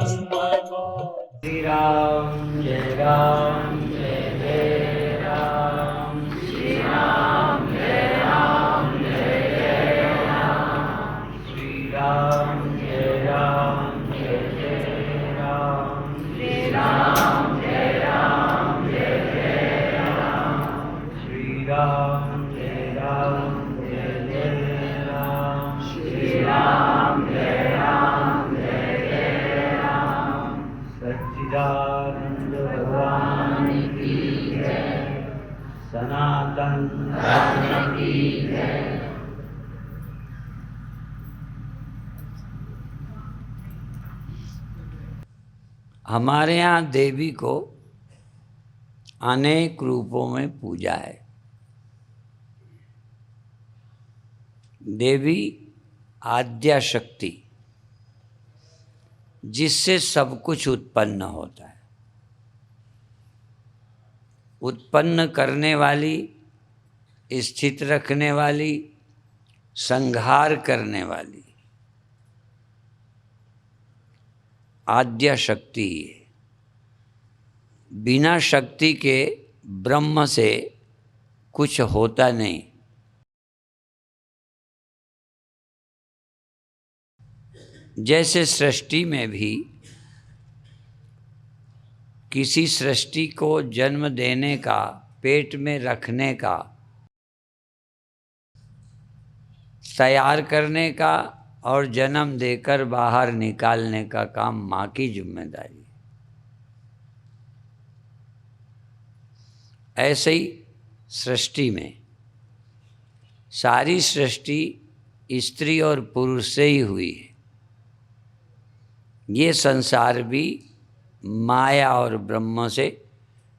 श्री राम जय राम जय जय राम। श्री राम जय राम जय जय राम। श्री राम जय राम जय जय राम। श्री राम जय राम जय जय राम। श्री राम जय राम जय जय राम। श्री राम जय राम जय जय राम। सच्चिदानंद भगवान की जय। सनातन धर्म की जय। हमारे यहाँ देवी को अनेक रूपों में पूजा है। देवी आद्या शक्ति, जिससे सब कुछ उत्पन्न होता है, उत्पन्न करने वाली, स्थित रखने वाली, संहार करने वाली आद्या शक्ति है। बिना शक्ति के ब्रह्म से कुछ होता नहीं। जैसे सृष्टि में भी किसी सृष्टि को जन्म देने का, पेट में रखने का, तैयार करने का और जन्म देकर बाहर निकालने का काम माँ की जिम्मेदारी है। ऐसे ही सृष्टि में सारी सृष्टि स्त्री और पुरुष से ही हुई है। ये संसार भी माया और ब्रह्म से,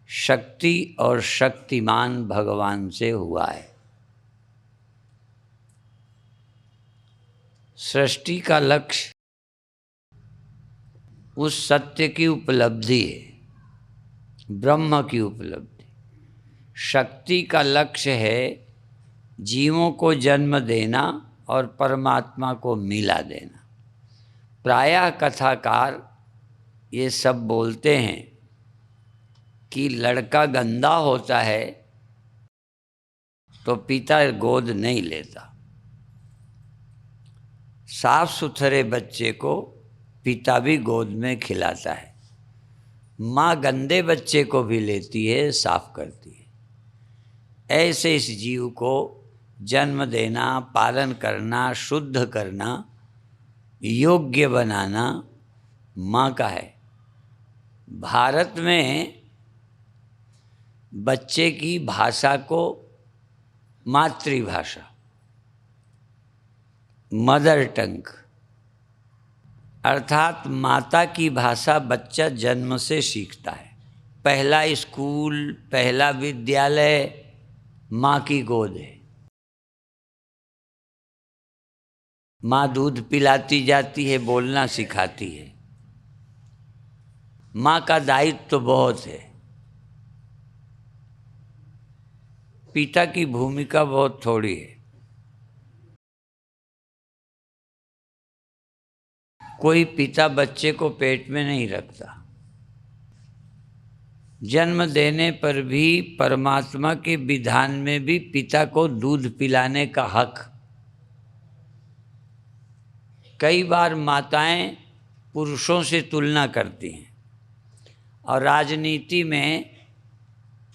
शक्ति और शक्तिमान भगवान से हुआ है। सृष्टि का लक्ष्य उस सत्य की उपलब्धि है, ब्रह्म की उपलब्धि। शक्ति का लक्ष्य है जीवों को जन्म देना और परमात्मा को मिला देना। प्रायः कथाकार ये सब बोलते हैं कि लड़का गंदा होता है तो पिता गोद नहीं लेता, साफ सुथरे बच्चे को पिता भी गोद में खिलाता है। माँ गंदे बच्चे को भी लेती है, साफ करती है। ऐसे इस जीव को जन्म देना, पालन करना, शुद्ध करना, योग्य बनाना माँ का है। भारत में बच्चे की भाषा को मातृभाषा, मदर टंग अर्थात माता की भाषा बच्चा जन्म से सीखता है। पहला स्कूल, पहला विद्यालय माँ की गोद है। माँ दूध पिलाती जाती है, बोलना सिखाती है। माँ का दायित्व तो बहुत है। पिता की भूमिका बहुत थोड़ी है। कोई पिता बच्चे को पेट में नहीं रखता। जन्म देने पर भी परमात्मा के विधान में भी पिता को दूध पिलाने का हक। कई बार माताएं पुरुषों से तुलना करती हैं और राजनीति में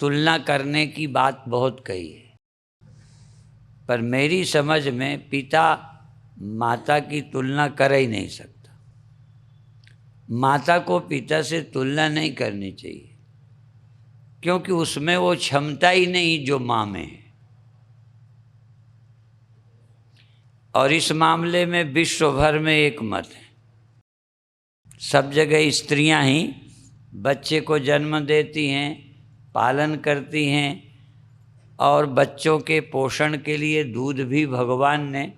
तुलना करने की बात बहुत कही है, पर मेरी समझ में पिता माता की तुलना कर ही नहीं सकता। माता को पिता से तुलना नहीं करनी चाहिए, क्योंकि उसमें वो क्षमता ही नहीं जो माँ में है। और इस मामले में विश्व भर में एक मत है। सब जगह स्त्रियां ही बच्चे को जन्म देती हैं, पालन करती हैं और बच्चों के पोषण के लिए दूध भी भगवान ने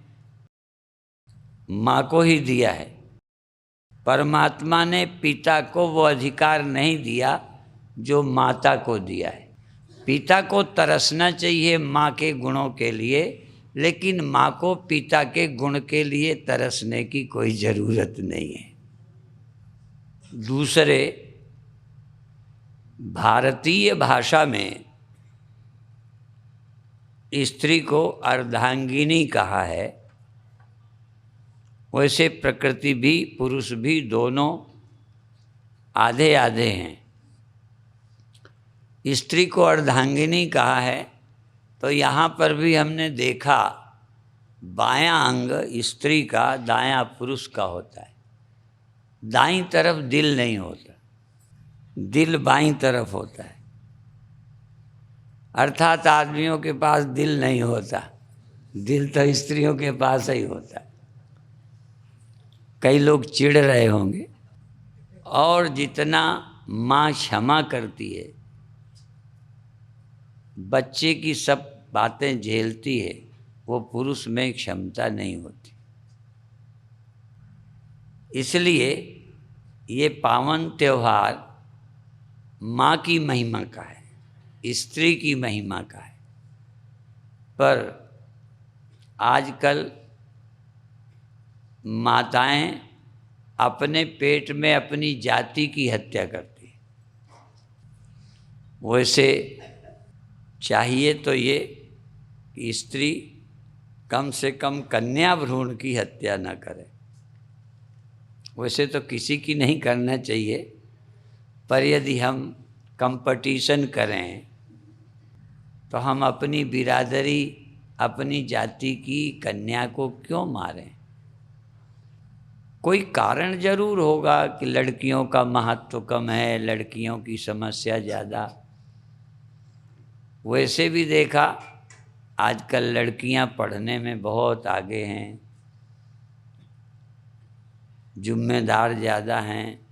माँ को ही दिया है। परमात्मा ने पिता को वो अधिकार नहीं दिया जो माता को दिया है। पिता को तरसना चाहिए माँ के गुणों के लिए, लेकिन माँ को पिता के गुण के लिए तरसने की कोई ज़रूरत नहीं है। दूसरे, भारतीय भाषा में स्त्री को अर्धांगिनी कहा है, वैसे प्रकृति भी पुरुष भी दोनों आधे आधे हैं। स्त्री को अर्धांगिनी कहा है तो यहाँ पर भी हमने देखा बायां अंग स्त्री का, दायां पुरुष का होता है। दाईं तरफ दिल नहीं होता, दिल बाईं तरफ होता है। अर्थात आदमियों के पास दिल नहीं होता, दिल तो स्त्रियों के पास ही होता है। कई लोग चिढ़ रहे होंगे। और जितना माँ क्षमा करती है, बच्चे की सब बातें झेलती है, वो पुरुष में क्षमता नहीं होती। इसलिए ये पावन त्योहार माँ की महिमा का है, स्त्री की महिमा का है। पर आजकल माताएं अपने पेट में अपनी जाति की हत्या करती हैं। वैसे चाहिए तो ये कि स्त्री कम से कम कन्या भ्रूण की हत्या न करे। वैसे तो किसी की नहीं करना चाहिए, पर यदि हम कंपटीशन करें तो हम अपनी बिरादरी, अपनी जाति की कन्या को क्यों मारें? कोई कारण जरूर होगा कि लड़कियों का महत्व कम है, लड़कियों की समस्या ज़्यादा। वैसे भी देखा आजकल लड़कियां पढ़ने में बहुत आगे हैं, जिम्मेदार ज़्यादा हैं।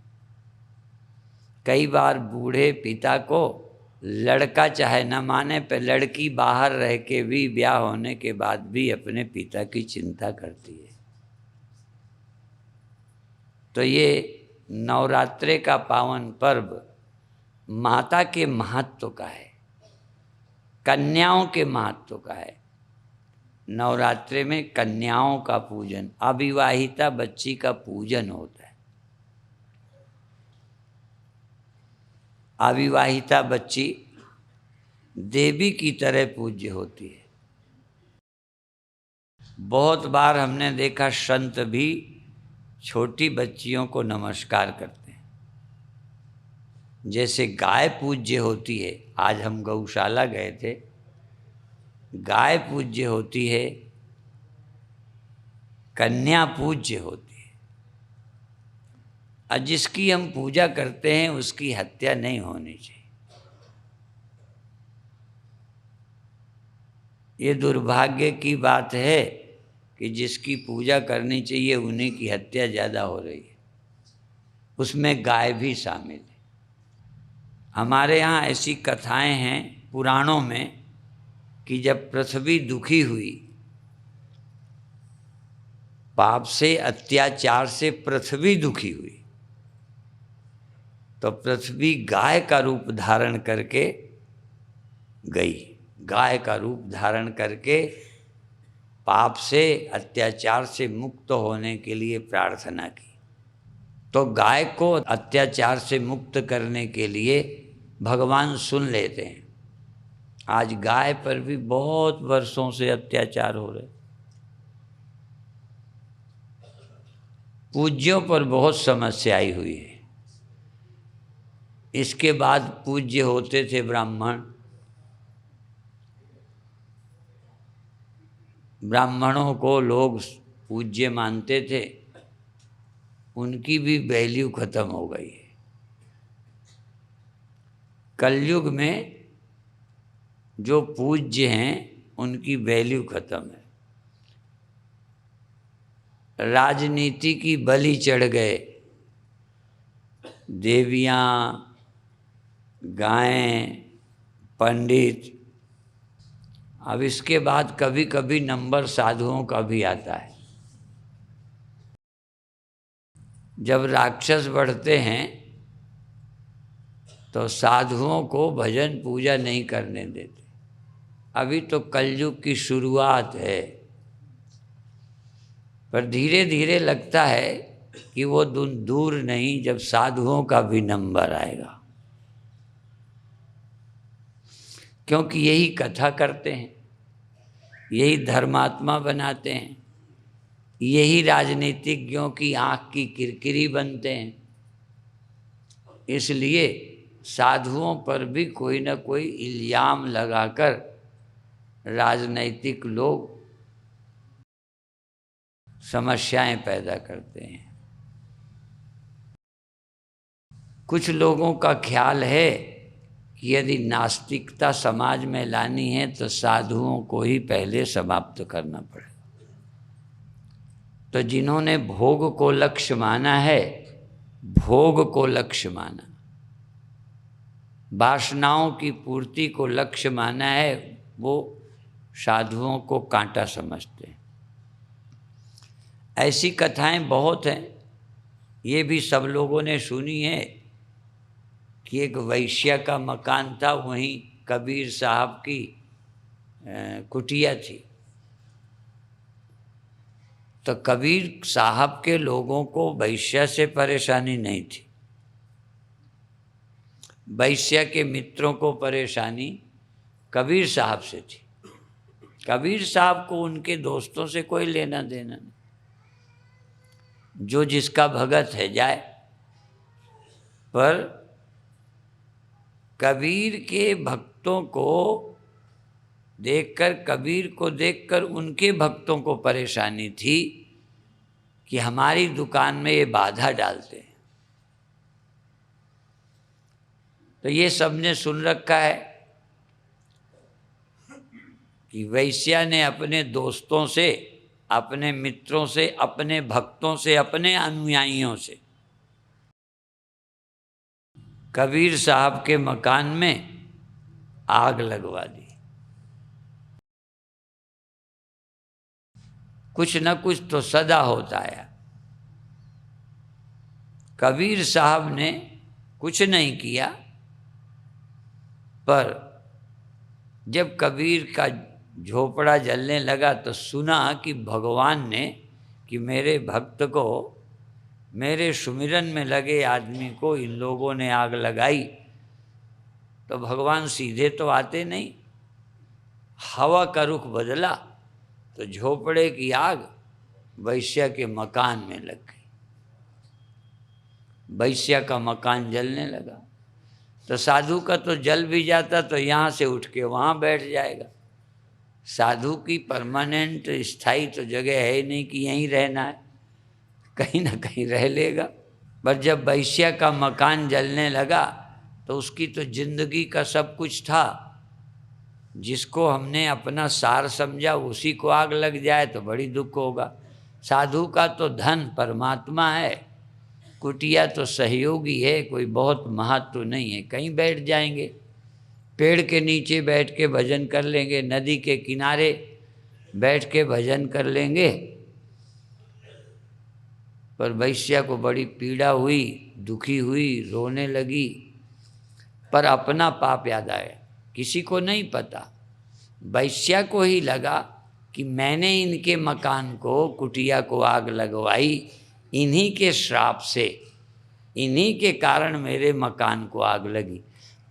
कई बार बूढ़े पिता को लड़का चाहे न माने पर लड़की बाहर रह के भी, ब्याह होने के बाद भी अपने पिता की चिंता करती है। तो ये नवरात्रे का पावन पर्व माता के महत्व का है, कन्याओं के महत्व का है। नवरात्रे में कन्याओं का पूजन, अविवाहिता बच्ची का पूजन होता है। अविवाहिता बच्ची देवी की तरह पूज्य होती है। बहुत बार हमने देखा संत भी छोटी बच्चियों को नमस्कार करते हैं। जैसे गाय पूज्य होती है, आज हम गौशाला गए थे, गाय पूज्य होती है, कन्या पूज्य होती है। और जिसकी हम पूजा करते हैं उसकी हत्या नहीं होनी चाहिए। ये दुर्भाग्य की बात है कि जिसकी पूजा करनी चाहिए उन्हीं की हत्या ज़्यादा हो रही है, उसमें गाय भी शामिल है। हमारे यहाँ ऐसी कथाएं हैं पुराणों में कि जब पृथ्वी दुखी हुई, पाप से, अत्याचार से पृथ्वी दुखी हुई, तो पृथ्वी गाय का रूप धारण करके गई। गाय का रूप धारण करके पाप से, अत्याचार से मुक्त होने के लिए प्रार्थना की। तो गाय को अत्याचार से मुक्त करने के लिए भगवान सुन लेते हैं। आज गाय पर भी बहुत वर्षों से अत्याचार हो रहे, पूज्यों पर बहुत समस्या आई हुई है। इसके बाद पूज्य होते थे ब्राह्मण। ब्राह्मणों को लोग पूज्य मानते थे, उनकी भी वैल्यू खत्म हो गई है। कलयुग में जो पूज्य हैं उनकी वैल्यू खत्म है। राजनीति की बलि चढ़ गए, देवियाँ, गायें, पंडित। अब इसके बाद कभी कभी नंबर साधुओं का भी आता है। जब राक्षस बढ़ते हैं तो साधुओं को भजन पूजा नहीं करने देते। अभी तो कलयुग की शुरुआत है, पर धीरे धीरे लगता है कि वो दूर नहीं जब साधुओं का भी नंबर आएगा, क्योंकि यही कथा करते हैं, यही धर्मात्मा बनाते हैं, यही राजनीतिज्ञों की आँख की किरकिरी बनते हैं। इसलिए साधुओं पर भी कोई न कोई इल्जाम लगाकर राजनैतिक लोग समस्याएं पैदा करते हैं। कुछ लोगों का ख्याल है कि यदि नास्तिकता समाज में लानी है तो साधुओं को ही पहले समाप्त करना पड़ेगा। तो जिन्होंने भोग को लक्ष्य माना है, भोग को लक्ष्य माना, वासनाओं की पूर्ति को लक्ष्य माना है, वो साधुओं को कांटा समझते हैं। ऐसी कथाएं बहुत हैं। ये भी सब लोगों ने सुनी है कि एक वैश्य का मकान था, वहीं कबीर साहब की कुटिया थी। तो कबीर साहब के लोगों को वैश्य से परेशानी नहीं थी, वैश्य के मित्रों को परेशानी कबीर साहब से थी। कबीर साहब को उनके दोस्तों से कोई लेना देना नहीं, जो जिसका भगत है जाए। पर कबीर के भक्तों को देखकर, कबीर को देखकर उनके भक्तों को परेशानी थी कि हमारी दुकान में ये बाधा डालते हैं। तो ये सबने सुन रखा है कि वैश्या ने अपने दोस्तों से, अपने मित्रों से, अपने भक्तों से, अपने अनुयायियों से कबीर साहब के मकान में आग लगवा दी। कुछ न कुछ तो सदा होता है। कबीर साहब ने कुछ नहीं किया, पर जब कबीर का झोपड़ा जलने लगा तो सुना कि भगवान ने, कि मेरे भक्त को, मेरे सुमिरन में लगे आदमी को इन लोगों ने आग लगाई। तो भगवान सीधे तो आते नहीं, हवा का रुख बदला तो झोपड़े की आग वैश्य के मकान में लग गई। वैश्य का मकान जलने लगा। तो साधु का तो जल भी जाता तो यहाँ से उठ के वहाँ बैठ जाएगा। साधु की परमानेंट स्थायी तो जगह है ही नहीं कि यहीं रहना है, कहीं ना कहीं रह लेगा। पर जब वैश्य का मकान जलने लगा तो उसकी तो जिंदगी का सब कुछ था, जिसको हमने अपना सार समझा उसी को आग लग जाए तो बड़ी दुख होगा। साधु का तो धन परमात्मा है, कुटिया तो सहयोगी है, कोई बहुत महत्व नहीं है। कहीं बैठ जाएंगे, पेड़ के नीचे बैठ के भजन कर लेंगे, नदी के किनारे बैठ के भजन कर लेंगे। पर वैश्या को बड़ी पीड़ा हुई, दुखी हुई, रोने लगी। पर अपना पाप याद आया, किसी को नहीं पता। वैश्या को ही लगा कि मैंने इनके मकान को, कुटिया को आग लगवाई, इन्हीं के श्राप से, इन्हीं के कारण मेरे मकान को आग लगी।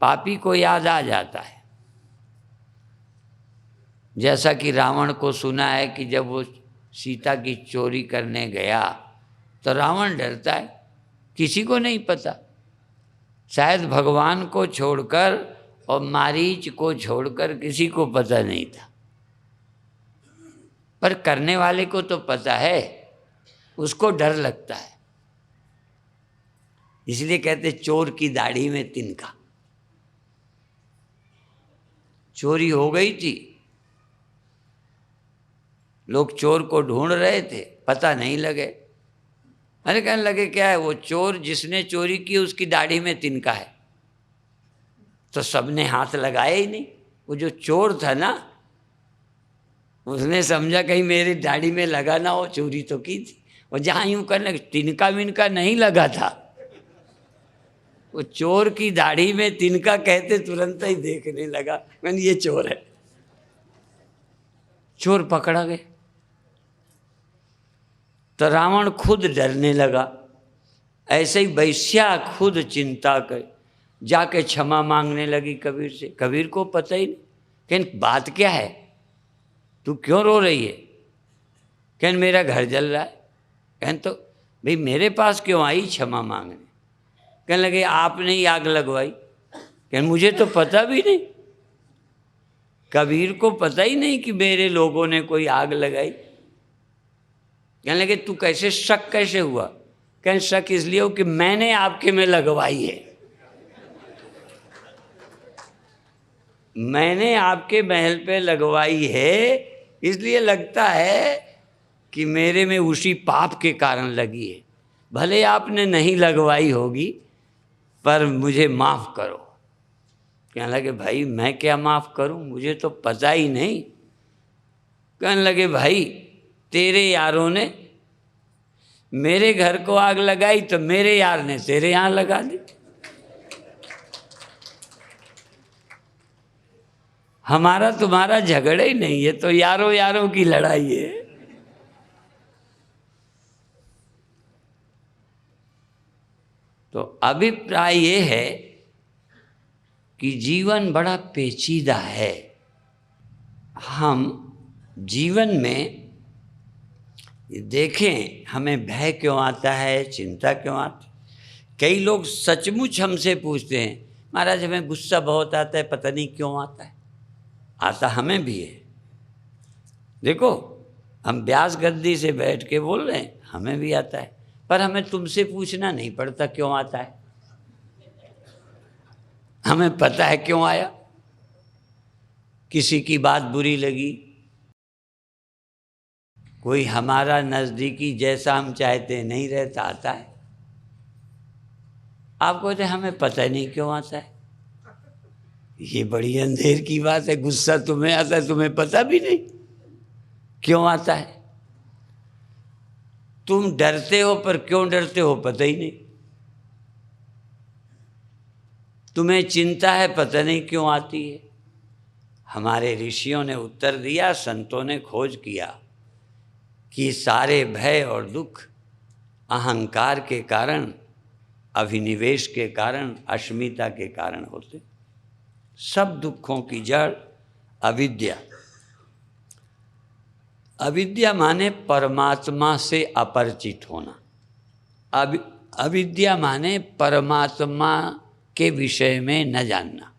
पापी को याद आ जाता है। जैसा कि रावण को सुना है कि जब वो सीता की चोरी करने गया तो रावण डरता है, किसी को नहीं पता, शायद भगवान को छोड़कर और मारीच को छोड़कर किसी को पता नहीं था। पर करने वाले को तो पता है, उसको डर लगता है। इसलिए कहते चोर की दाढ़ी में तिनका। चोरी हो गई थी, लोग चोर को ढूंढ रहे थे, पता नहीं लगे। अरे कहने लगे क्या है, वो चोर जिसने चोरी की उसकी दाढ़ी में तिनका है। तो सबने हाथ लगाया ही नहीं। वो जो चोर था ना, उसने समझा कहीं मेरी दाढ़ी में लगा ना हो, चोरी तो की थी। और जहाँ यूँ करने लगे, तिनका मिनका नहीं लगा था, वो चोर की दाढ़ी में तिनका कहते तुरंत ही देखने लगा, मैंने ये चोर है। चोर पकड़ा गया। तो रावण खुद डरने लगा। ऐसे ही वैश्या खुद चिंता कर जाके क्षमा मांगने लगी कबीर से। कबीर को पता ही नहीं, कहन बात क्या है, तू क्यों रो रही है? कहन मेरा घर जल रहा है। कहन तो भाई मेरे पास क्यों आई क्षमा मांगने? कहने लगे आपने ही आग लगवाई। कहन मुझे तो पता भी नहीं, कबीर को पता ही नहीं कि मेरे लोगों ने कोई आग लगाई। कहने लगे तू कैसे शक कैसे हुआ? कहने शक इसलिए हो कि मैंने आपके में लगवाई है, मैंने आपके महल पे लगवाई है, इसलिए लगता है कि मेरे में उसी पाप के कारण लगी है। भले आपने नहीं लगवाई होगी पर मुझे माफ़ करो। कहने लगे भाई मैं क्या माफ़ करूं, मुझे तो पता ही नहीं। कहने लगे भाई तेरे यारों ने मेरे घर को आग लगाई तो मेरे यार ने तेरे यहाँ लगा दी। हमारा तुम्हारा झगड़ा ही नहीं है, तो यारों यारों की लड़ाई है। तो अभिप्राय ये है कि जीवन बड़ा पेचीदा है। हम जीवन में देखें हमें भय क्यों आता है, चिंता क्यों आती। कई लोग सचमुच हमसे पूछते हैं महाराज हमें गुस्सा बहुत आता है, पता नहीं क्यों आता है। आता हमें भी है। देखो हम व्यास गद्दी से बैठ के बोल रहे हैं, हमें भी आता है, पर हमें तुमसे पूछना नहीं पड़ता क्यों आता है, हमें पता है क्यों आया। किसी की बात बुरी लगी, कोई हमारा नज़दीकी जैसा हम चाहते हैं नहीं रहता, आता है। आप कहते हमें पता नहीं क्यों आता है। ये बड़ी अंधेर की बात है, गुस्सा तुम्हें आता है, तुम्हें पता भी नहीं क्यों आता है। तुम डरते हो पर क्यों डरते हो पता ही नहीं। तुम्हें चिंता है, पता नहीं क्यों आती है। हमारे ऋषियों ने उत्तर दिया, संतों ने खोज किया कि सारे भय और दुख अहंकार के कारण, अभिनिवेश के कारण, अस्मिता के कारण होते। सब दुखों की जड़ अविद्या। अविद्या माने परमात्मा से अपरिचित होना। अविद्या माने परमात्मा के विषय में न जानना।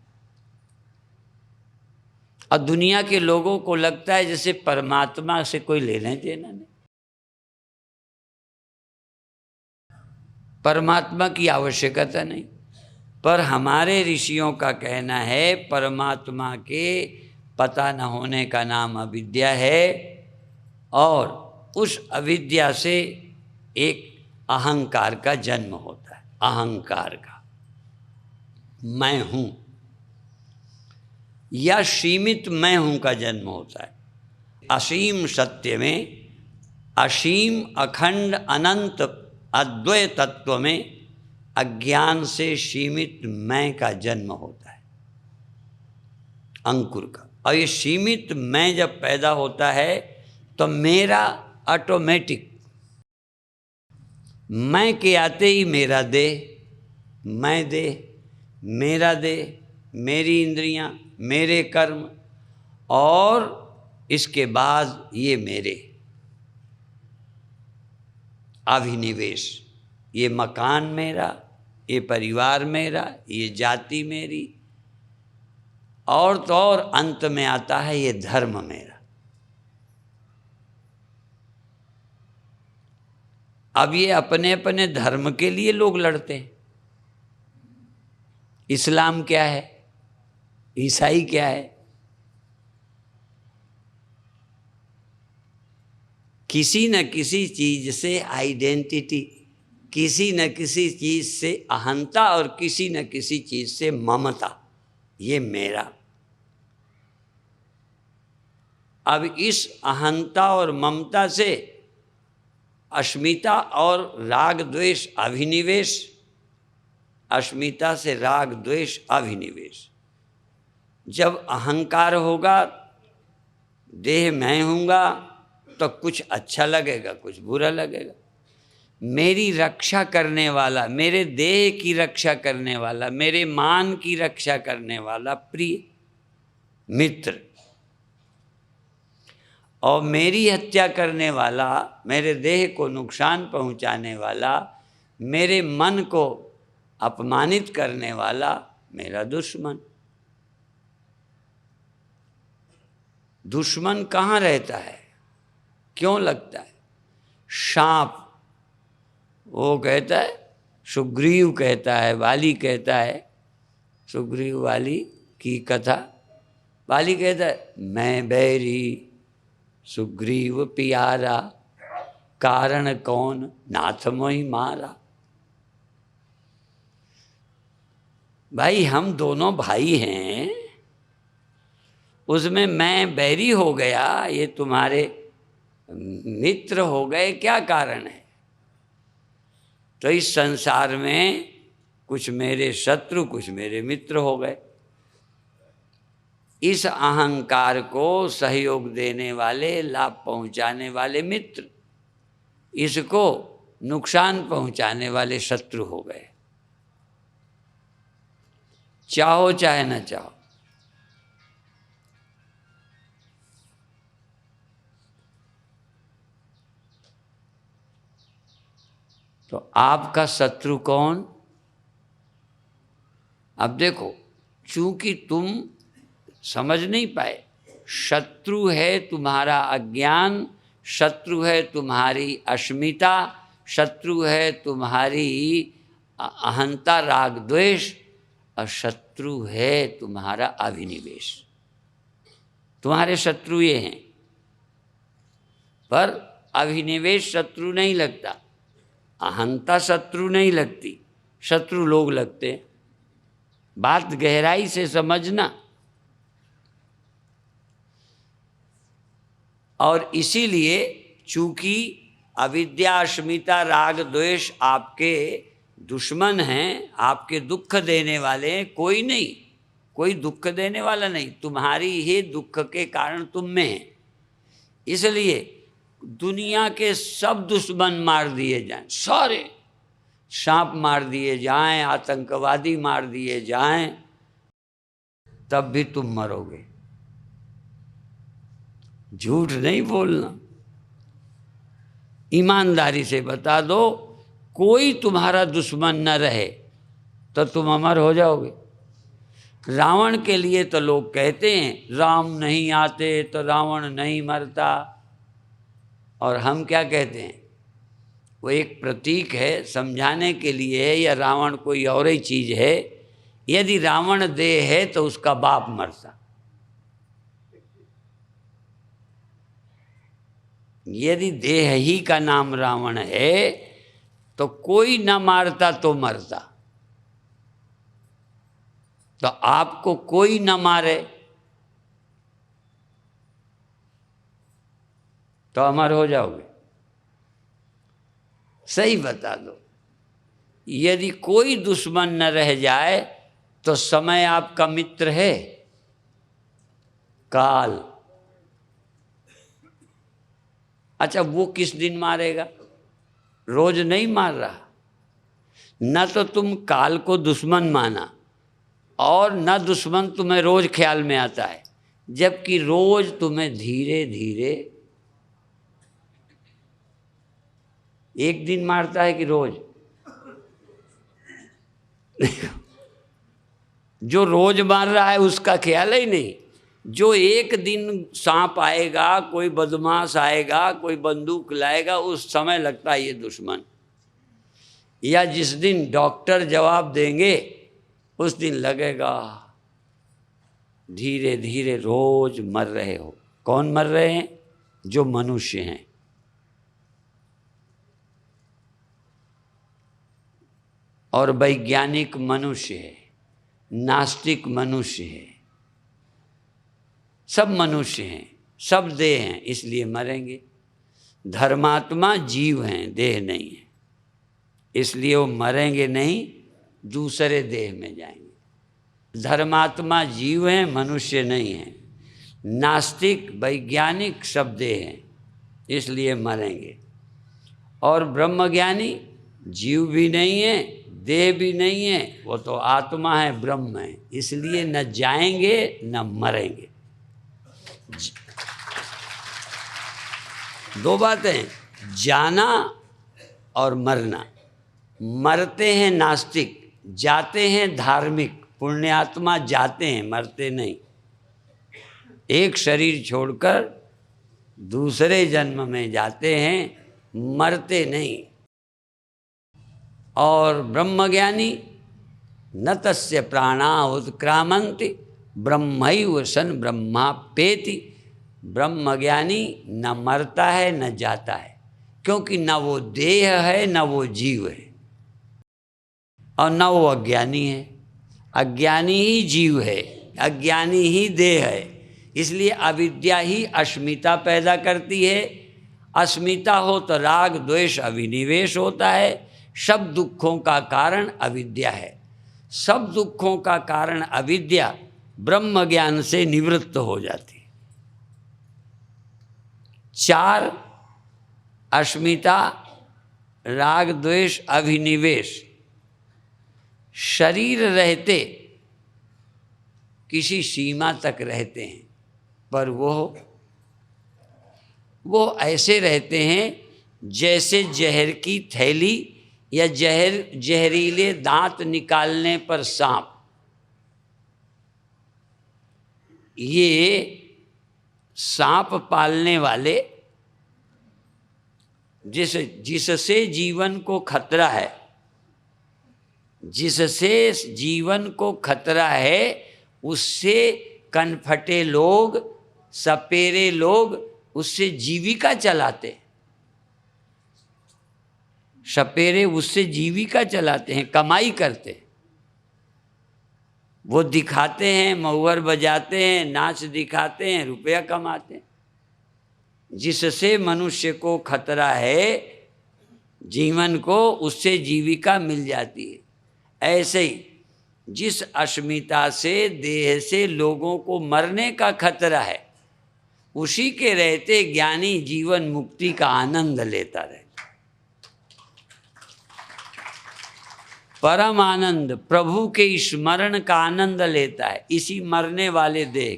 और दुनिया के लोगों को लगता है जैसे परमात्मा से कोई लेना देना नहीं, परमात्मा की आवश्यकता नहीं। पर हमारे ऋषियों का कहना है परमात्मा के पता न होने का नाम अविद्या है, और उस अविद्या से एक अहंकार का जन्म होता है। अहंकार का, मैं हूँ या सीमित मैं हूँ का जन्म होता है। असीम सत्य में, असीम अखंड अनंत अद्वय तत्व में अज्ञान से सीमित मैं का जन्म होता है, अंकुर का। और ये सीमित मैं जब पैदा होता है तो मेरा ऑटोमेटिक, मैं के आते ही मेरा देह, मैं देह, मेरा देह, मेरी इंद्रियां, मेरे कर्म, और इसके बाद ये मेरे अभिनिवेश, ये मकान मेरा, ये परिवार मेरा, ये जाति मेरी, और तो और अंत में आता है ये धर्म मेरा। अब ये अपने अपने धर्म के लिए लोग लड़ते हैं। इस्लाम क्या है, ईसाई क्या है, किसी न किसी चीज से आइडेंटिटी, किसी न किसी चीज से अहंता, और किसी न किसी चीज से ममता, ये मेरा। अब इस अहंता और ममता से अस्मिता और राग द्वेष अभिनिवेश, अस्मिता से राग द्वेष अभिनिवेश। जब अहंकार होगा, देह मैं हूँगा, तो कुछ अच्छा लगेगा, कुछ बुरा लगेगा। मेरी रक्षा करने वाला, मेरे देह की रक्षा करने वाला, मेरे मान की रक्षा करने वाला प्रिय मित्र, और मेरी हत्या करने वाला, मेरे देह को नुकसान पहुंचाने वाला, मेरे मन को अपमानित करने वाला मेरा दुश्मन। दुश्मन कहाँ रहता है, क्यों लगता है? सांप, वो कहता है, सुग्रीव कहता है, वाली कहता है, सुग्रीव वाली की कथा, वाली कहता है मैं बैरी सुग्रीव प्यारा, कारण कौन नाथ मोहि मारा। भाई हम दोनों भाई हैं, उसमें मैं बैरी हो गया, ये तुम्हारे मित्र हो गए, क्या कारण है? तो इस संसार में कुछ मेरे शत्रु, कुछ मेरे मित्र हो गए। इस अहंकार को सहयोग देने वाले, लाभ पहुंचाने वाले मित्र, इसको नुकसान पहुंचाने वाले शत्रु हो गए, चाहो चाहे न चाहो। तो आपका शत्रु कौन? अब देखो, चूंकि तुम समझ नहीं पाए, शत्रु है तुम्हारा अज्ञान, शत्रु है तुम्हारी अस्मिता, शत्रु है तुम्हारी अहंता राग द्वेष, और शत्रु है तुम्हारा अभिनिवेश। तुम्हारे शत्रु ये हैं, पर अभिनिवेश शत्रु नहीं लगता, अहंता शत्रु नहीं लगती, शत्रु लोग लगते हैं। बात गहराई से समझना। और इसीलिए चूंकि अविद्या, अस्मिता, राग, द्वेष आपके दुश्मन हैं, आपके दुख देने वाले हैं, कोई नहीं, कोई दुख देने वाला नहीं, तुम्हारी ही दुख के कारण तुम में है। इसलिए दुनिया के सब दुश्मन मार दिए जाएं, सारे सांप मार दिए जाएं, आतंकवादी मार दिए जाएं, तब भी तुम मरोगे। झूठ नहीं बोलना, ईमानदारी से बता दो, कोई तुम्हारा दुश्मन न रहे तो तुम अमर हो जाओगे। रावण के लिए तो लोग कहते हैं राम नहीं आते तो रावण नहीं मरता, और हम क्या कहते हैं, वो एक प्रतीक है, समझाने के लिए है, या रावण कोई और ही चीज़ है। यदि रावण देह है तो उसका बाप मरता, यदि देह ही का नाम रावण है तो कोई न मारता तो मरता। तो आपको कोई न मारे तो अमर हो जाओगे। सही बता दो, यदि कोई दुश्मन न रह जाए तो समय आपका मित्र है, काल। अच्छा, वो किस दिन मारेगा? रोज नहीं मार रहा। न तो तुम काल को दुश्मन माना, और न दुश्मन तुम्हें रोज ख्याल में आता है, जबकि रोज तुम्हें धीरे धीरे, एक दिन मारता है कि रोज? जो रोज मार रहा है उसका ख्याल ही नहीं। जो एक दिन सांप आएगा, कोई बदमाश आएगा, कोई बंदूक लाएगा, उस समय लगता है ये दुश्मन। या जिस दिन डॉक्टर जवाब देंगे उस दिन लगेगा धीरे धीरे रोज मर रहे हो। कौन मर रहे हैं? जो मनुष्य हैं। और वैज्ञानिक मनुष्य है, नास्तिक मनुष्य है, सब मनुष्य हैं, सब देह हैं, इसलिए मरेंगे। धर्मात्मा जीव हैं, देह नहीं है, इसलिए वो मरेंगे नहीं, दूसरे देह में जाएंगे। धर्मात्मा जीव हैं, मनुष्य नहीं हैं। नास्तिक, वैज्ञानिक सब देह हैं, इसलिए मरेंगे। और ब्रह्मज्ञानी जीव भी नहीं है, देह भी नहीं है, वो तो आत्मा है, ब्रह्म है, इसलिए न जाएंगे न मरेंगे। दो बातें, जाना और मरना। मरते हैं नास्तिक, जाते हैं धार्मिक। पुण्यात्मा जाते हैं, मरते नहीं। एक शरीर छोड़कर दूसरे जन्म में जाते हैं, मरते नहीं। और ब्रह्मज्ञानी न तस्य प्राणा उत्क्रामन्ति ब्रह्मैव सन ब्रह्माप्येति। ब्रह्मज्ञानी न मरता है न जाता है, क्योंकि न वो देह है न वो जीव है, और न वो अज्ञानी है। अज्ञानी ही जीव है, अज्ञानी ही देह है। इसलिए अविद्या ही अस्मिता पैदा करती है। अस्मिता हो तो राग द्वेष अभिनिवेश होता है। सब दुखों का कारण अविद्या है। सब दुखों का कारण अविद्या ब्रह्म ज्ञान से निवृत्त हो जाती है। 4 अस्मिता, राग द्वेष अभिनिवेश शरीर रहते किसी सीमा तक रहते हैं, पर वो ऐसे रहते हैं जैसे जहर की थैली या जहरीले दांत निकालने पर सांप। ये सांप पालने वाले जिससे जीवन को खतरा है, जिससे जीवन को खतरा है, उससे कनफटे लोग, सपेरे लोग उससे जीविका चलाते। सपेरे उससे जीविका चलाते हैं, कमाई करते हैं। वो दिखाते हैं, महुअर बजाते हैं, नाच दिखाते हैं, रुपया कमाते हैं। जिससे मनुष्य को खतरा है जीवन को, उससे जीविका मिल जाती है। ऐसे ही जिस अस्मिता से, देह से लोगों को मरने का खतरा है, उसी के रहते ज्ञानी जीवन मुक्ति का आनंद लेता रहता। परम आनंद, प्रभु के स्मरण का आनंद लेता है। इसी मरने वाले देह,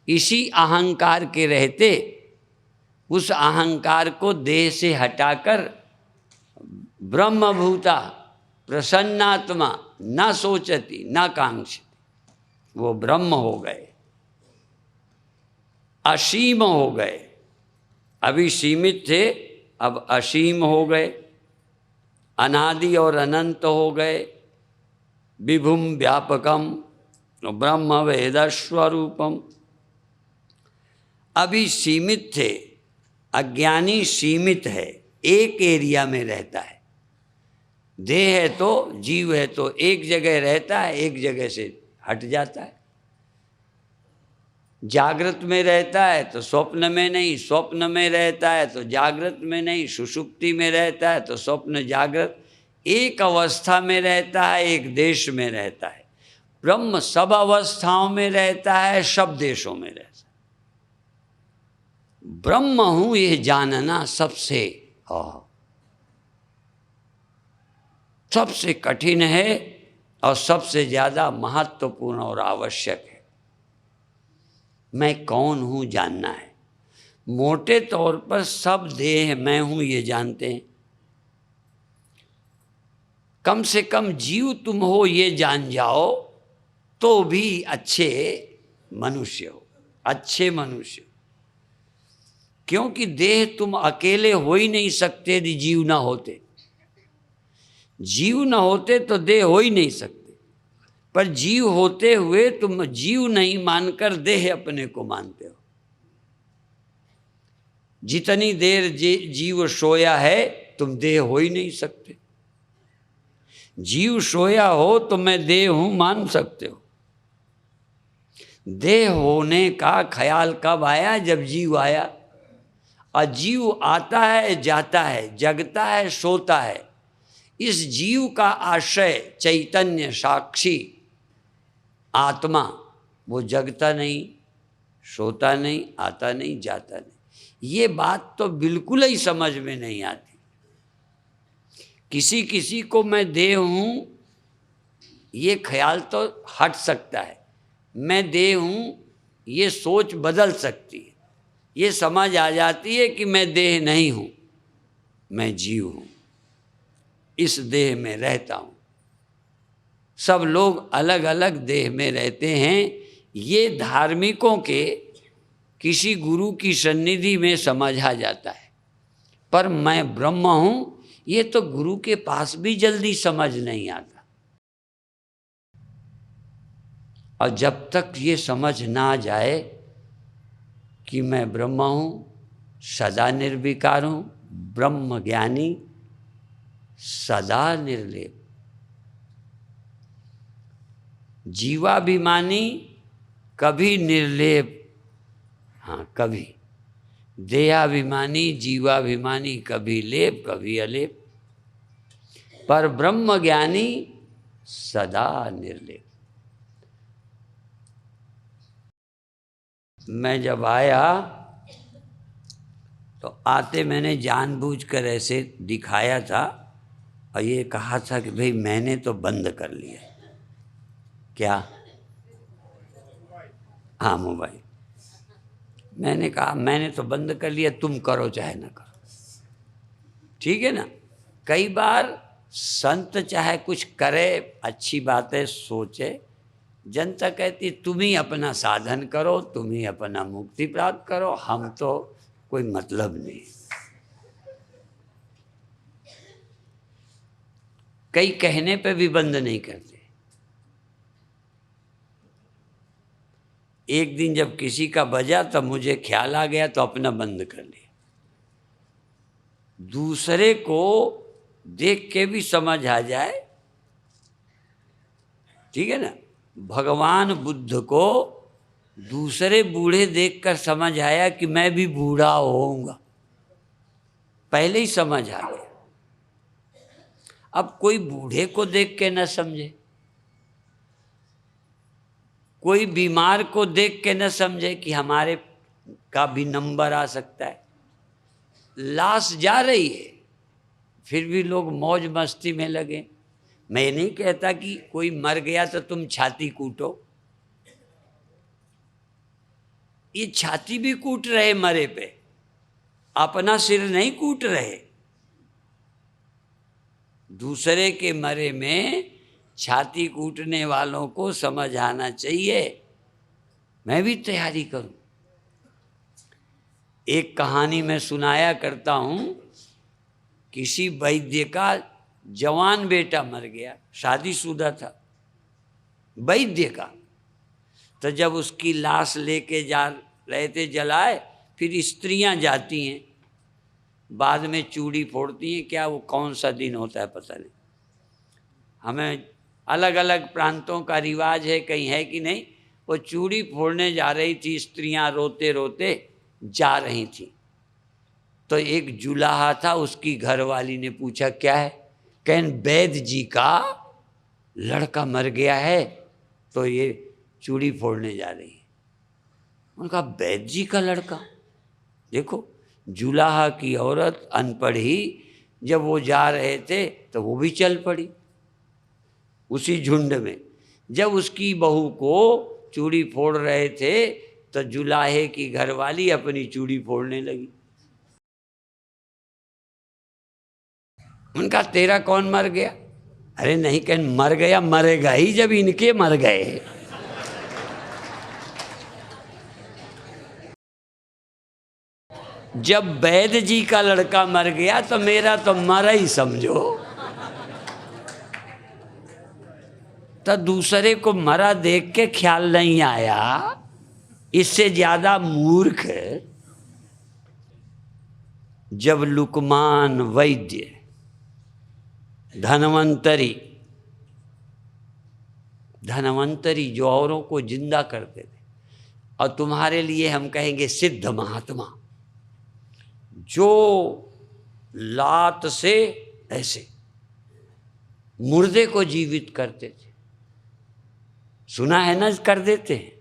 इसी अहंकार के रहते, उस अहंकार को देह से हटाकर ब्रह्मभूता प्रसन्नात्मा न सोचती न कांक्षती, वो ब्रह्म हो गए, असीम हो गए। अभी सीमित थे, अब असीम हो गए, अनादि और अनंत हो गए। विभुम व्यापकम ब्रह्म वेद स्वरूपम। अभी सीमित थे, अज्ञानी सीमित है, एक एरिया में रहता है। देह है तो, जीव है तो एक जगह रहता है, एक जगह से हट जाता है। जागृत में रहता है तो स्वप्न में नहीं, स्वप्न में रहता है तो जागृत में नहीं, सुषुप्ति में रहता है तो स्वप्न जागृत, एक अवस्था में रहता है, एक देश में रहता है। ब्रह्म सब अवस्थाओं में रहता है, सब देशों में रहता है। ब्रह्म हूं ये जानना सबसे सबसे कठिन है और सबसे ज़्यादा महत्वपूर्ण और आवश्यक है। मैं कौन हूँ जानना है। मोटे तौर पर सब देह मैं हूँ ये जानते हैं। कम से कम जीव तुम हो ये जान जाओ तो भी अच्छे मनुष्य हो, अच्छे मनुष्य। क्योंकि देह तुम अकेले हो ही नहीं सकते यदि जीव ना होते। जीव न होते तो देह हो ही नहीं सकते, पर जीव होते हुए तुम जीव नहीं मानकर देह अपने को मानते हो। जितनी देर जीव सोया है तुम देह हो ही नहीं सकते। जीव सोया हो तो मैं देह हूं मान सकते हो। देह होने का ख्याल कब आया? जब जीव आया। और जीव आता है, जाता है, जगता है, सोता है। इस जीव का आश्रय चैतन्य साक्षी आत्मा, वो जगता नहीं, सोता नहीं, आता नहीं, जाता नहीं। ये बात तो बिल्कुल ही समझ में नहीं आती। किसी किसी को मैं देह हूँ ये ख्याल तो हट सकता है, मैं देह हूँ ये सोच बदल सकती है, ये समझ आ जाती है कि मैं देह नहीं हूँ, मैं जीव हूँ, इस देह में रहता हूँ। सब लोग अलग अलग देह में रहते हैं, ये धार्मिकों के किसी गुरु की सन्निधि में समझ आ जाता है। पर मैं ब्रह्म हूँ ये तो गुरु के पास भी जल्दी समझ नहीं आता। और जब तक ये समझ ना जाए कि मैं ब्रह्म हूँ, सदा निर्विकार हूँ, ब्रह्म ज्ञानी, सदा निर्लेप, जीवाभिमानी, कभी निर्लेप, हाँ कभी देहाभिमानी, जीवाभिमानी, कभी लेप कभी अलेप, पर ब्रह्म ज्ञानी सदा निर्लेप। मैं जब आया तो आते मैंने जानबूझकर ऐसे दिखाया था और ये कहा था कि भाई मैंने तो बंद कर लिया। क्या? हाँ मोबाइल। मैंने कहा मैंने तो बंद कर लिया, तुम करो चाहे ना करो, ठीक है ना। कई बार संत चाहे कुछ करे, अच्छी बातें सोचे, जनता कहती तुम ही अपना साधन करो, तुम ही अपना मुक्ति प्राप्त करो, हम तो कोई मतलब नहीं। कई कहने पे भी बंद नहीं करते। एक दिन जब किसी का बजा तब मुझे ख्याल आ गया तो अपना बंद कर लिया। दूसरे को देख के भी समझ आ जाए, ठीक है ना। भगवान बुद्ध को दूसरे बूढ़े देखकर समझ आया कि मैं भी बूढ़ा होऊंगा, पहले ही समझ आ गया। अब कोई बूढ़े को देख के न समझे, कोई बीमार को देख के न समझे कि हमारे का भी नंबर आ सकता है। लाश जा रही है फिर भी लोग मौज मस्ती में लगे। मैं ये नहीं कहता कि कोई मर गया तो तुम छाती कूटो, ये छाती भी कूट रहे मरे पे, अपना सिर नहीं कूट रहे। दूसरे के मरे में छाती कूटने वालों को समझ आना चाहिए, मैं भी तैयारी करूं। एक कहानी मैं सुनाया करता हूं, किसी वैद्य का जवान बेटा मर गया, शादीशुदा था वैद्य का। तो जब उसकी लाश लेके जा रहे थे जलाए, फिर स्त्रियां जाती हैं, बाद में चूड़ी फोड़ती हैं, क्या वो कौन सा दिन होता है पता नहीं, हमें अलग अलग प्रांतों का रिवाज है, कहीं है कि नहीं। वो चूड़ी फोड़ने जा रही थी, स्त्रियां रोते रोते जा रही थी। तो एक जुलाहा था, उसकी घरवाली ने पूछा क्या है, कहन वैद्य जी का लड़का मर गया है तो ये चूड़ी फोड़ने जा रही है। उनका वैद्य जी का लड़का, देखो जुलाहा की औरत अनपढ़ ही, जब वो जा रहे थे तो वो भी चल पड़ी उसी झुंड में। जब उसकी बहू को चूड़ी फोड़ रहे थे तो जुलाहे की घरवाली अपनी चूड़ी फोड़ने लगी। उनका तेरा कौन मर गया? अरे नहीं, कहन मर गया, मरेगा ही जब इनके मर गए। जब वैद्य जी का लड़का मर गया तो मेरा तो मरा ही समझो। तो दूसरे को मरा देख के ख्याल नहीं आया, इससे ज्यादा मूर्ख जब लुकमान वैद्य धनवंतरी जो औरों को जिंदा करते थे, और तुम्हारे लिए हम कहेंगे सिद्ध महात्मा, जो लात से ऐसे मुर्दे को जीवित करते थे, सुना है ना, कर देते हैं।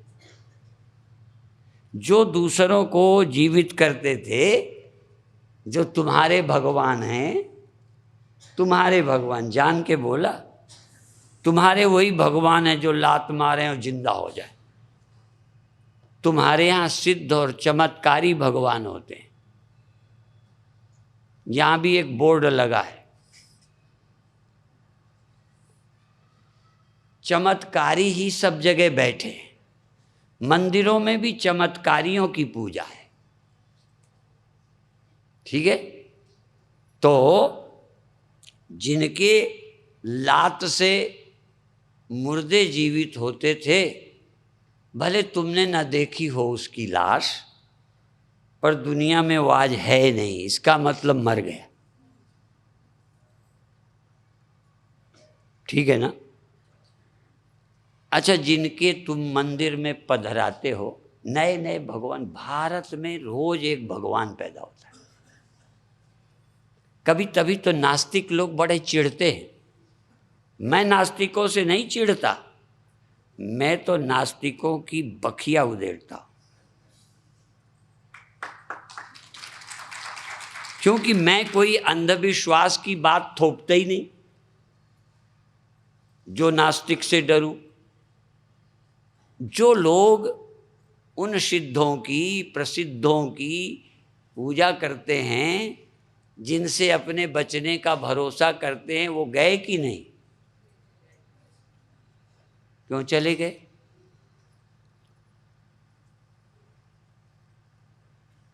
जो दूसरों को जीवित करते थे, जो तुम्हारे भगवान हैं, तुम्हारे भगवान, जान के बोला, तुम्हारे वही भगवान है जो लात मारे और जिंदा हो जाए। तुम्हारे यहाँ सिद्ध और चमत्कारी भगवान होते हैं। यहां भी एक बोर्ड लगा है, चमत्कारी ही सब जगह बैठे हैं। मंदिरों में भी चमत्कारियों की पूजा है, ठीक है। तो जिनके लात से मुर्दे जीवित होते थे, भले तुमने ना देखी हो उसकी लाश, पर दुनिया में वो आज है नहीं, इसका मतलब मर गया, ठीक है ना। अच्छा, जिनके तुम मंदिर में पधराते हो, नए नए भगवान, भारत में रोज एक भगवान पैदा होता है। कभी तभी तो नास्तिक लोग बड़े चिढ़ते हैं। मैं नास्तिकों से नहीं चिढ़ता, मैं तो नास्तिकों की बखिया उधेड़ता हूं, क्योंकि मैं कोई अंधविश्वास की बात थोपता ही नहीं जो नास्तिक से डरूं। जो लोग उन सिद्धों की, प्रसिद्धों की पूजा करते हैं, जिनसे अपने बचने का भरोसा करते हैं, वो गए कि नहीं? क्यों चले गए?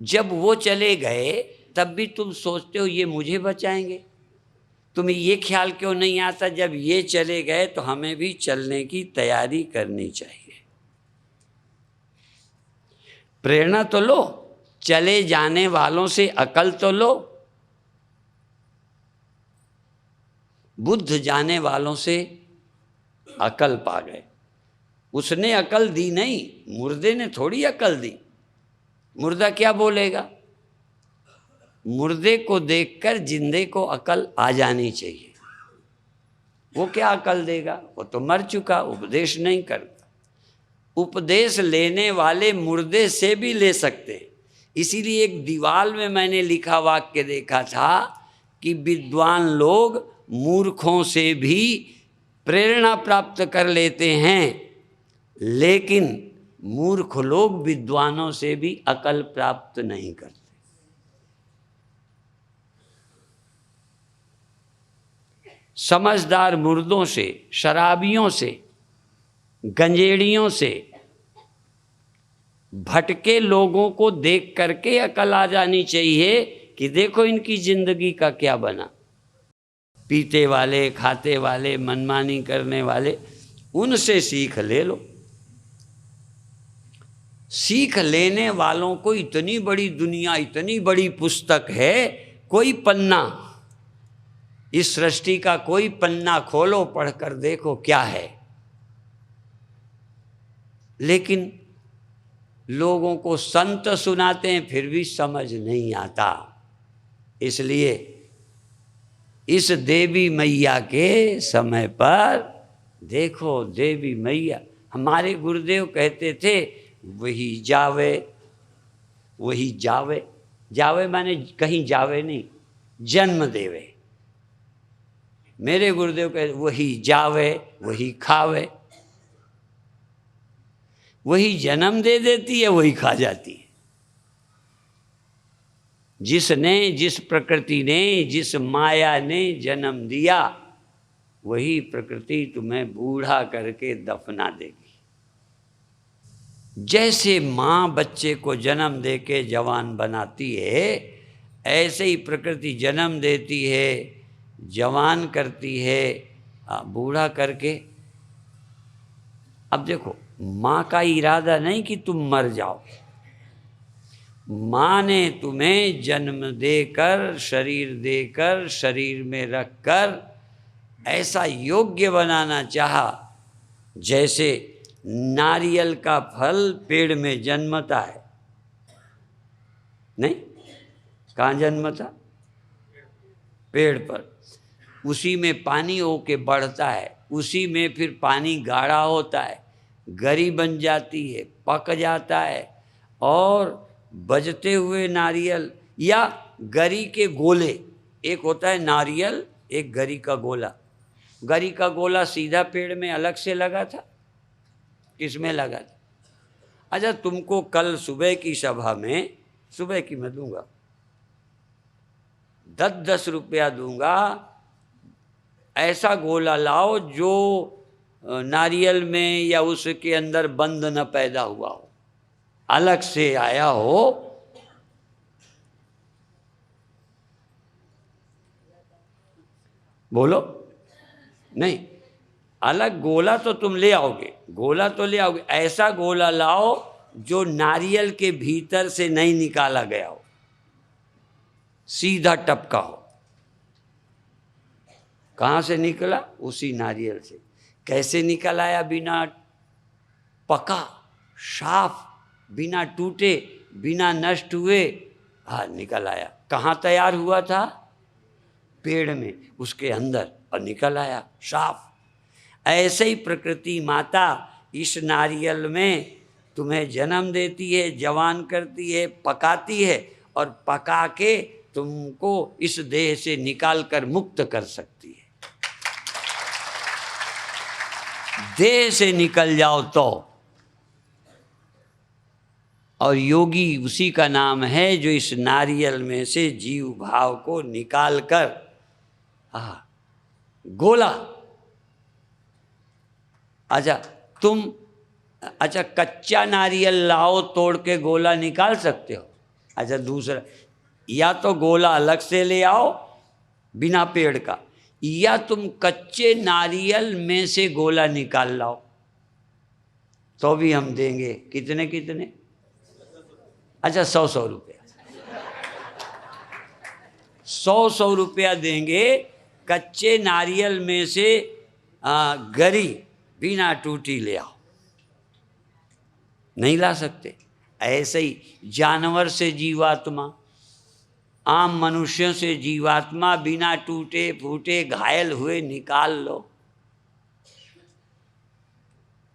जब वो चले गए तब भी तुम सोचते हो ये मुझे बचाएंगे। तुम्हें ये ख्याल क्यों नहीं आता जब ये चले गए तो हमें भी चलने की तैयारी करनी चाहिए। प्रेरणा तो लो, चले जाने वालों से अकल तो लो। बुद्ध जाने वालों से अकल पा गए। उसने अकल दी नहीं, मुर्दे ने थोड़ी अकल दी। मुर्दा क्या बोलेगा? मुर्दे को देखकर जिंदे को अकल आ जानी चाहिए। वो क्या अकल देगा? वो तो मर चुका, उपदेश नहीं करता। उपदेश लेने वाले मुर्दे से भी ले सकते। इसीलिए एक दीवार में मैंने लिखा वाक्य देखा था कि विद्वान लोग मूर्खों से भी प्रेरणा प्राप्त कर लेते हैं, लेकिन मूर्ख लोग विद्वानों से भी अकल प्राप्त नहीं करते। समझदार मुर्दों से, शराबियों से, गंजेड़ियों से, भटके लोगों को देख करके अकल आ जानी चाहिए कि देखो इनकी जिंदगी का क्या बना। पीते वाले, खाते वाले, मनमानी करने वाले, उनसे सीख ले लो। सीख लेने वालों को इतनी बड़ी दुनिया, इतनी बड़ी पुस्तक है, कोई पन्ना, इस सृष्टि का कोई पन्ना खोलो, पढ़कर देखो क्या है। लेकिन लोगों को संत सुनाते हैं, फिर भी समझ नहीं आता। इसलिए इस देवी मैया के समय पर देखो, देवी मैया, हमारे गुरुदेव कहते थे वही जावे, वही जावे। जावे माने कहीं जावे नहीं, जन्म देवे। मेरे गुरुदेव कहते वही जावे, वही खावे। वही जन्म दे देती है, वही खा जाती है। जिसने, जिस प्रकृति ने, जिस माया ने जन्म दिया, वही प्रकृति तुम्हें बूढ़ा करके दफना देगी। जैसे माँ बच्चे को जन्म दे के जवान बनाती है, ऐसे ही प्रकृति जन्म देती है, जवान करती है, बूढ़ा करके। अब देखो, माँ का इरादा नहीं कि तुम मर जाओ। माँ ने तुम्हें जन्म देकर, शरीर देकर, शरीर में रखकर ऐसा योग्य बनाना चाहा, जैसे नारियल का फल पेड़ में जन्मता है। नहीं, कहाँ जन्मता? पेड़ पर। उसी में पानी होके बढ़ता है, उसी में फिर पानी गाढ़ा होता है, गरी बन जाती है, पक जाता है, और बजते हुए नारियल या गरी के गोले, एक होता है नारियल, एक गरी का गोला। गरी का गोला सीधा पेड़ में अलग से लगा था, किसमें लगा था? अच्छा, तुमको कल सुबह की सभा में, सुबह की मैं दूंगा, 10-10 रुपया दूंगा, ऐसा गोला लाओ जो नारियल में या उसके अंदर बंद न पैदा हुआ हो, अलग से आया हो। बोलो, नहीं, अलग गोला तो तुम ले आओगे, गोला तो ले आओगे, ऐसा गोला लाओ जो नारियल के भीतर से नहीं निकाला गया हो, सीधा टपका हो। कहाँ से निकला? उसी नारियल से। कैसे निकल आया? बिना पका, साफ, बिना टूटे, बिना नष्ट हुए, हाँ निकल आया। कहाँ तैयार हुआ था? पेड़ में, उसके अंदर, और निकल आया साफ। ऐसे ही प्रकृति माता इस नारियल में तुम्हें जन्म देती है, जवान करती है, पकाती है, और पका के तुमको इस देह से निकाल कर मुक्त कर सकती है। देह से निकल जाओ तो, और योगी उसी का नाम है जो इस नारियल में से जीव भाव को निकाल कर, गोला। अच्छा कच्चा नारियल लाओ, तोड़ के गोला निकाल सकते हो। अच्छा दूसरा, या तो गोला अलग से ले आओ बिना पेड़ का, या तुम कच्चे नारियल में से गोला निकाल लाओ, तो भी हम देंगे। कितने कितने? अच्छा 100 रुपया, 100 रुपया देंगे। कच्चे नारियल में से गरी बिना टूटी ले आओ। नहीं ला सकते। ऐसे ही जानवर से जीवात्मा, आम मनुष्यों से जीवात्मा बिना टूटे फूटे घायल हुए निकाल लो।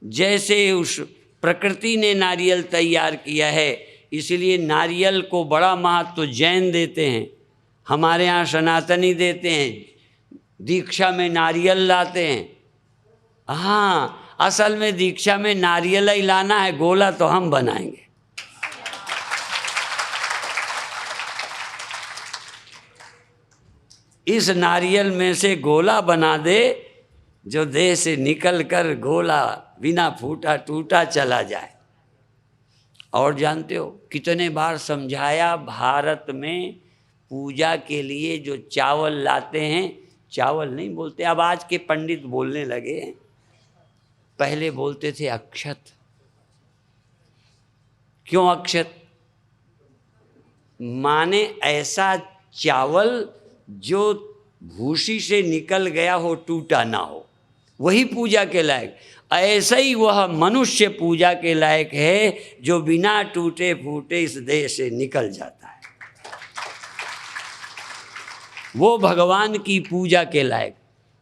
जैसे उस प्रकृति ने नारियल तैयार किया है, इसलिए नारियल को बड़ा महत्व जैन देते हैं, हमारे यहाँ सनातनी देते हैं, दीक्षा में नारियल लाते हैं। हाँ, असल में दीक्षा में नारियल ही लाना है, गोला तो हम बनाएंगे। इस नारियल में से गोला बना दे जो देह से निकल कर गोला बिना फूटा टूटा चला जाए। और जानते हो कितने बार समझाया, भारत में पूजा के लिए जो चावल लाते हैं, चावल नहीं बोलते अब, आज के पंडित बोलने लगे हैं, पहले बोलते थे अक्षत। क्यों अक्षत? माने ऐसा चावल जो भूसी से निकल गया हो, टूटा ना हो, वही पूजा के लायक। ऐसा ही वह मनुष्य पूजा के लायक है जो बिना टूटे फूटे इस देह से निकल जाता है, वो भगवान की पूजा के लायक।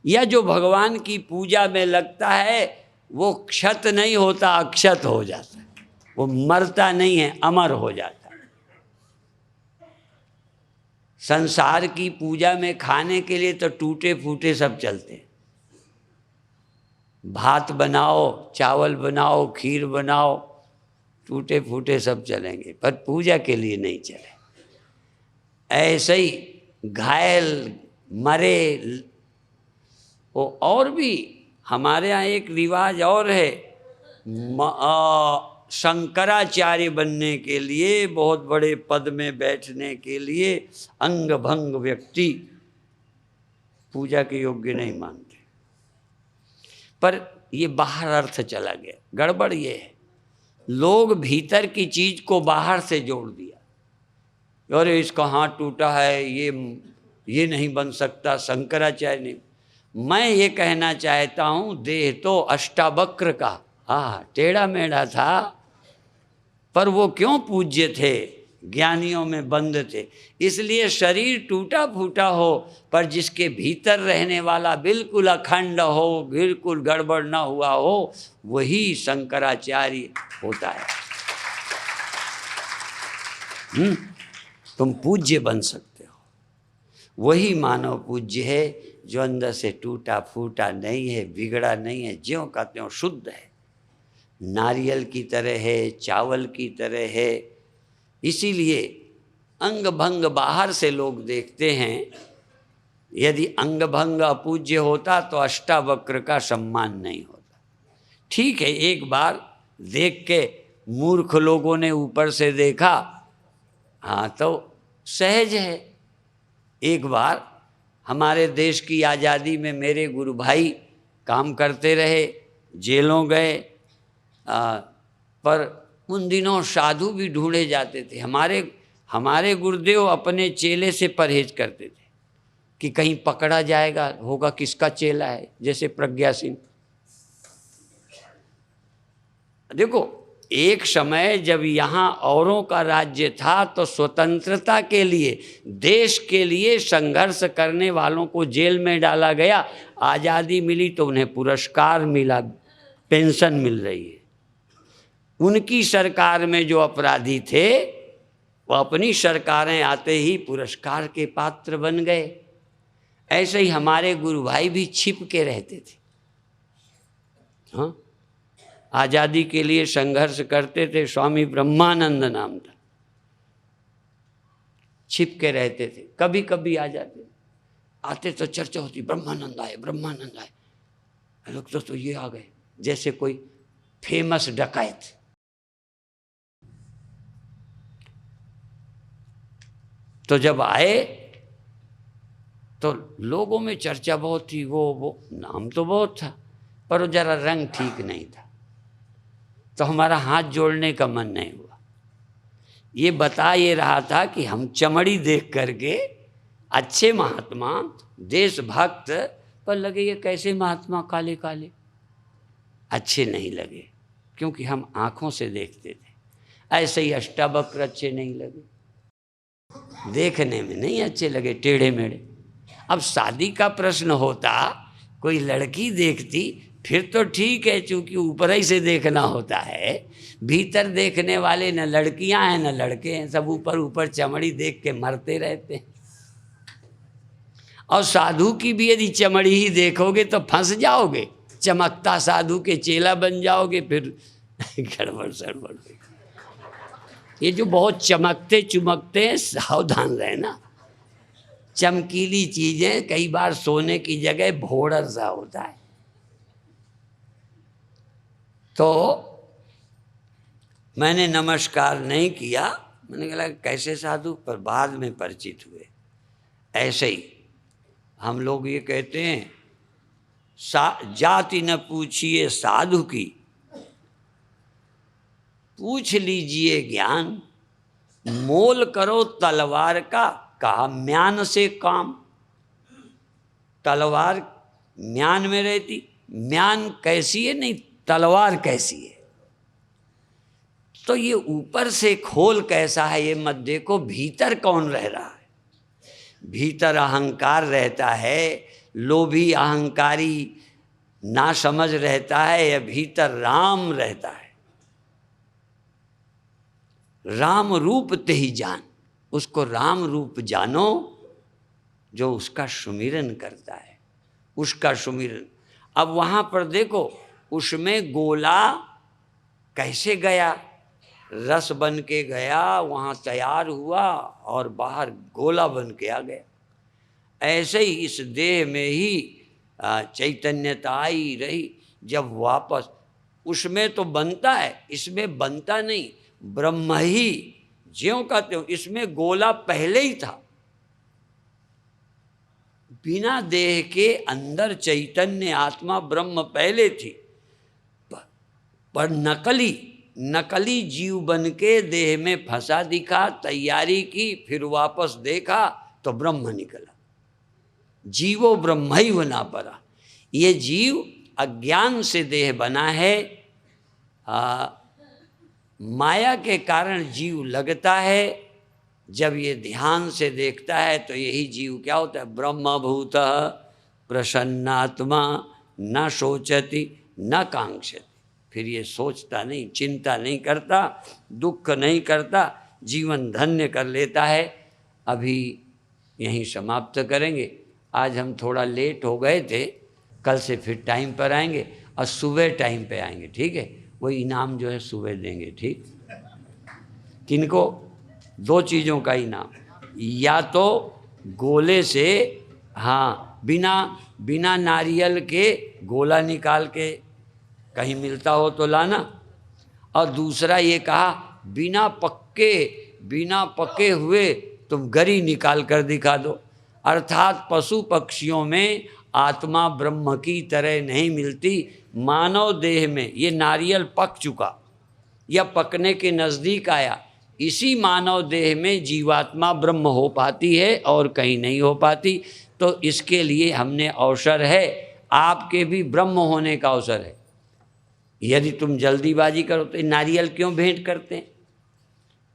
या जो भगवान की पूजा में लगता है वो क्षत नहीं होता, अक्षत हो जाता है, वो मरता नहीं है, अमर हो जाता है। संसार की पूजा में खाने के लिए तो टूटे फूटे सब चलते हैं, भात बनाओ, चावल बनाओ, खीर बनाओ, टूटे फूटे सब चलेंगे, पर पूजा के लिए नहीं चले। ऐसे ही घायल मरे वो। और भी हमारे यहाँ एक रिवाज और है, शंकराचार्य बनने के लिए, बहुत बड़े पद में बैठने के लिए अंग भंग व्यक्ति पूजा के योग्य नहीं मानते। पर ये बाहर अर्थ चला गया। गड़बड़ ये है, लोग भीतर की चीज को बाहर से जोड़ दिया। अरे इसका हाथ टूटा है, ये नहीं बन सकता, शंकराचार्य नहीं। मैं ये कहना चाहता हूँ, देह तो अष्टावक्र का टेढ़ा मेढ़ा था, पर वो क्यों पूज्य थे? ज्ञानियों में बंद थे। इसलिए शरीर टूटा फूटा हो, पर जिसके भीतर रहने वाला बिल्कुल अखंड हो, बिल्कुल गड़बड़ ना हुआ हो, वही शंकराचार्य होता है। तुम पूज्य बन सकते हो। वही मानव पूज्य है जो अंदर से टूटा फूटा नहीं है, बिगड़ा नहीं है, ज्यों का त्यों शुद्ध है, नारियल की तरह है, चावल की तरह है। इसीलिए अंग भंग बाहर से लोग देखते हैं। यदि अंग भंग अपूज्य होता तो अष्टावक्र का सम्मान नहीं होता। ठीक है, एक बार देख के मूर्ख लोगों ने ऊपर से देखा, हाँ तो सहज है। एक बार हमारे देश की आज़ादी में मेरे गुरु भाई काम करते रहे, जेलों गए, पर उन दिनों साधु भी ढूंढे जाते थे। हमारे गुरुदेव अपने चेले से परहेज करते थे कि कहीं पकड़ा जाएगा, होगा किसका चेला है, जैसे प्रज्ञा सिंह। देखो, एक समय जब यहाँ औरों का राज्य था तो स्वतंत्रता के लिए, देश के लिए संघर्ष करने वालों को जेल में डाला गया। आज़ादी मिली तो उन्हें पुरस्कार मिला, पेंशन मिल रही है। उनकी सरकार में जो अपराधी थे वो अपनी सरकारें आते ही पुरस्कार के पात्र बन गए। ऐसे ही हमारे गुरु भाई भी छिप के रहते थे। हाँ, आज़ादी के लिए संघर्ष करते थे। स्वामी ब्रह्मानंद नाम था, छिप के रहते थे। कभी कभी आ जाते, आते तो चर्चा होती, ब्रह्मानंद आए, ब्रह्मानंद आए। लोग तो ये आ गए जैसे कोई फेमस डकैत। तो जब आए तो लोगों में चर्चा बहुत थी। वो नाम तो बहुत था, पर वो जरा रंग ठीक नहीं था। तो हमारा हाथ जोड़ने का मन नहीं हुआ। ये बता ये रहा था कि हम चमड़ी देख करके अच्छे महात्मा, देशभक्त, पर लगे ये कैसे महात्मा काले काले, अच्छे नहीं लगे, क्योंकि हम आँखों से देखते थे। ऐसे ही अष्टावक्र अच्छे नहीं लगे, देखने में नहीं अच्छे लगे, टेढ़े मेढ़े। अब शादी का प्रश्न होता, कोई लड़की देखती फिर तो ठीक है, चूंकि ऊपर ही से देखना होता है। भीतर देखने वाले न लड़कियां हैं न लड़के हैं, सब ऊपर ऊपर चमड़ी देख के मरते रहते हैं। और साधु की भी यदि चमड़ी ही देखोगे तो फंस जाओगे, चमकता साधु के चेला बन जाओगे, फिर गड़बड़ सड़बड़। ये जो बहुत चमकते चुमकते हैं, सावधान रहना। चमकीली चीजें कई बार सोने की जगह भोड़र सा होता है। तो मैंने नमस्कार नहीं किया, मैंने कहा कैसे साधु, पर बाद में परिचित हुए। ऐसे ही हम लोग ये कहते हैं, जाति न पूछिए साधु की, पूछ लीजिए ज्ञान। मोल करो तलवार का, कहा म्यान से काम। तलवार म्यान में रहती, म्यान कैसी है, नहीं तलवार कैसी है। तो ये ऊपर से खोल कैसा है ये मत देखो, भीतर कौन रह रहा है। भीतर अहंकार रहता है, लोभी अहंकारी ना समझ रहता है, या भीतर राम रहता है। राम रूप ते ही जान, उसको राम रूप जानो जो उसका सुमिरन करता है, उसका सुमिरन। अब वहाँ पर देखो, उसमें गोला कैसे गया, रस बन के गया, वहाँ तैयार हुआ और बाहर गोला बन के आ गया। ऐसे ही इस देह में ही चैतन्यता आई रही। जब वापस उसमें तो बनता है, इसमें बनता नहीं। ब्रह्म ही ज्यों का त्यों, इसमें गोला पहले ही था। बिना देह के अंदर चैतन्य आत्मा ब्रह्म पहले थी, पर नकली जीव बन के देह में फंसा दिखा, तैयारी की, फिर वापस देखा तो ब्रह्म निकला। जीवो ब्रह्म ही बना पड़ा। ये जीव अज्ञान से देह बना है, माया के कारण जीव लगता है। जब ये ध्यान से देखता है तो यही जीव क्या होता है, ब्रह्मभूत प्रसन्नात्मा, न सोचति न कांक्षति। फिर ये सोचता नहीं, चिंता नहीं करता, दुख नहीं करता, जीवन धन्य कर लेता है। अभी यहीं समाप्त करेंगे। आज हम थोड़ा लेट हो गए थे, कल से फिर टाइम पर आएंगे और सुबह टाइम पे आएंगे, ठीक है। वो इनाम जो है सुबह देंगे, ठीक। किनको? 2 चीज़ों का इनाम, या तो गोले से, हाँ, बिना नारियल के गोला निकाल के कहीं मिलता हो तो लाना, और दूसरा ये कहा बिना पके हुए तुम गरी निकाल कर दिखा दो। अर्थात पशु पक्षियों में आत्मा ब्रह्म की तरह नहीं मिलती, मानव देह में ये नारियल पक चुका या पकने के नज़दीक आया, इसी मानव देह में जीवात्मा ब्रह्म हो पाती है और कहीं नहीं हो पाती। तो इसके लिए हमने अवसर है, आपके भी ब्रह्म होने का अवसर है। यदि तुम जल्दीबाजी करो तो नारियल क्यों भेंट करते हैं?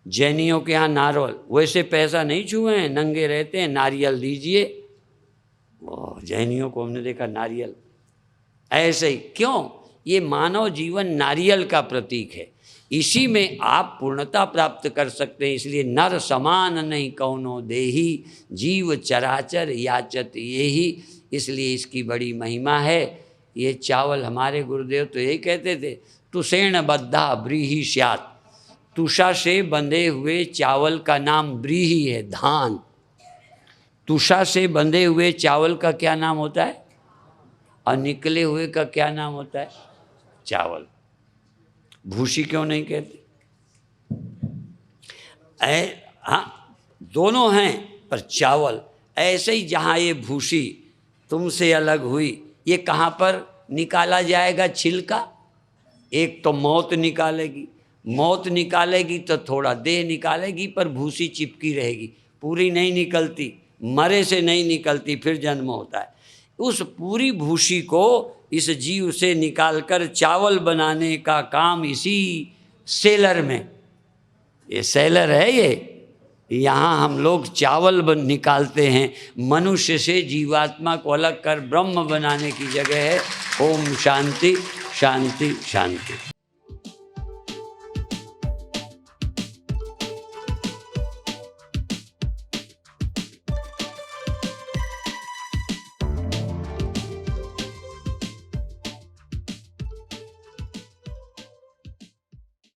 जैनियों के यहाँ नारियल, वैसे पैसा नहीं छुए हैं, नंगे रहते हैं, नारियल दीजिए। वो जैनियों को हमने देखा नारियल ऐसे ही। क्यों? ये मानव जीवन नारियल का प्रतीक है, इसी में आप पूर्णता प्राप्त कर सकते हैं। इसलिए नर समान नहीं कौनो देही, जीव चराचर याचत येही, इसलिए इसकी बड़ी महिमा है। ये चावल हमारे गुरुदेव तो यही कहते थे, तुषेण बद्धा ब्रीही स्यात्। तुषा से बंधे हुए चावल का नाम ब्रीही है, धान। तुषा से बंधे हुए चावल का क्या नाम होता है? और निकले हुए का क्या नाम होता है? चावल। भूसी क्यों नहीं कहते? हाँ, दोनों हैं, पर चावल ऐसे ही। जहाँ ये भूसी तुमसे अलग हुई, ये कहाँ पर निकाला जाएगा छिलका? एक तो मौत निकालेगी, मौत निकालेगी तो थोड़ा देह निकालेगी, पर भूसी चिपकी रहेगी, पूरी नहीं निकलती, मरे से नहीं निकलती, फिर जन्म होता है। उस पूरी भूसी को इस जीव से निकालकर चावल बनाने का काम इसी सेलर में, ये सेलर है ये, यहाँ हम लोग चावल निकालते हैं। मनुष्य से जीवात्मा को अलग कर ब्रह्म बनाने की जगह है। ओम शांति शांति शांति।